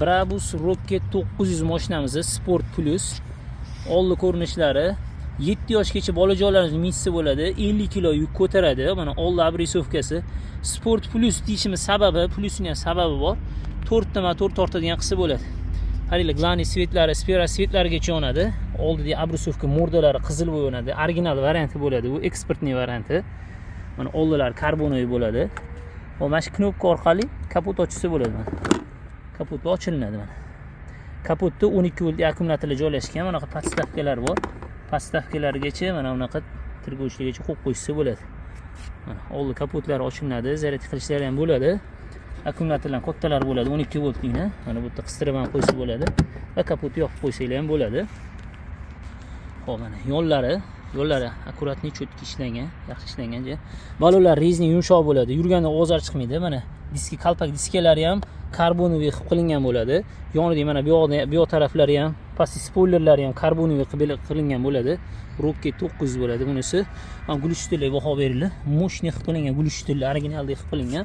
Brabus Rocket 900 mashinamiz Sport Plus. Oldi ko'rinishlari 7 yoshgacha bolajonlarimiz minsa bo'ladi, 50 kilo yuk ko'taradi. Mana oldi abrisovkasi. Sport Plus deyishimiz sababi, plusning ham sababi bor. 4 ta motor tortadigan qilsa bo'ladi. Qaranglar, glani svetlari, spira svetlarigacha yonadi. Oldida abrisovka mordalari qizil bo'yonadi. Original varianti bo'ladi. Bu eksportning varianti. Mana oldilar karbonoviy bo'ladi. Mana shu knopka orqali kapot ochsa bo'ladi. Mana kapot ochiladi. Mana kapotda 12 volt akkumulyatorlar joylashgan. Mana bunaqa podstavkalar bor. Podstavkalargacha mana bunaqa tirgovchilargacha qo'yib qo'ysa bo'ladi. Mana oldi kapotlari ochiladi, zaryad qilishlari ham bo'ladi. Akkumulyatorlar kattalar bo'ladi, 12 voltlikni. Mana bu yerda qistirib ham qo'ysa bo'ladi va kapotni yopib qo'ysanglar ham bo'ladi. Xo'p, mana yo'llari akkuratni cho'tki ishlangan, yaxshi ishlangan. Balonlar rezin yumshoq bo'ladi, yurganda ozor chiqmaydi. Mana diski, qalpak diskalari ham karbonoviy qilib qilingan bo'ladi. Yonida mana bu yoq taraflari ham, pastki spoilerlari ham karbonoviy qilib qilingan bo'ladi. Rocket 900 bo'ladi bunisi. Mana gulishtirlar baho berildi. Moshni qilib qilingan gulishtirlar, originaldek qilib qilingan.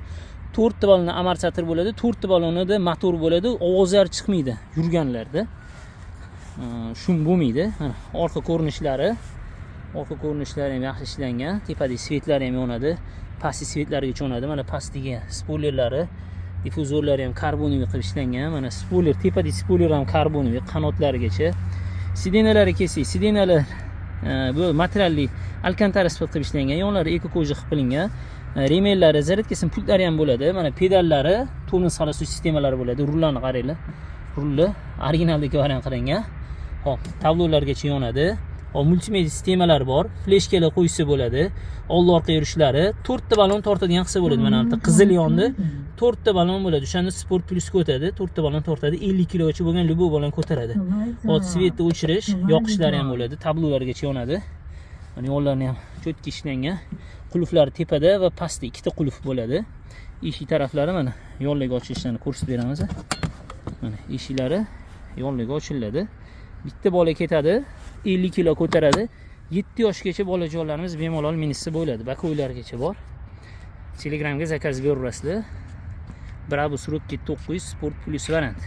4 ta balonda amortisator bo'ladi, 4 ta balonida motor bo'ladi, ovozlar chiqmaydi yurganlarda. Shum bo'lmaydi. Mana orqa ko'rinishlari ham yaxshi ishlangan. Tepadagi svetlari ham yonadi. Pastki svetlarigacha yonadi. Mana pastdagi spoilerlari, difuzorlari ham karbonoviy qilib ishlangan. Mana spoiler, tepadagi spoiler ham karbonoviy qanotlarigacha. Sidenalari kelsak, sidenalar bu materialli alkantara sifatida qilib ishlangan. Yonlari eko koja qilib qilingan. Remellari, zaryadkasi pultlari ham bo'ladi. Mana pedallari, tonus salosi sistemalari bo'ladi. Rullarni qaranglar. Rulli originaldagi variant qilingan. Hop, tablolargacha yonadi. Hop, multimedia sistemalar bor. Fleshkalar qo'ysa bo'ladi. Old orqa yurishlari, 4 ta balon tortadigan qilsa bo'ladi. Mana bu qizil yondi. 4 ta balon bo'ladi. O'shanda Sport Plus o'tadi. 4 ta balon tortadi. 50 kilogacha bo'lgan любой balon ko'taradi. Hop, svetni o'chirish, yoqishlari ham bo'ladi. Tablolargacha yonadi. Mana yo'llarni ham cho'tki ishlangan. Qulflari tepada va pastda ikkita qulf bo'ladi. Eshik taraflari mana yo'llarga ochilishini ko'rsatib beramiz. Mana eshiklari yo'llarga ochiladi. Bitta bola ketadi, 50 kilo ko'taradi. 7 yoshgacha bolajonlarimiz bemalol minsa bo'ladi. Bakoylargacha bor. Telegramga zakaz beraverasizlar. Brabus Rocket 900 Sport Plus variant.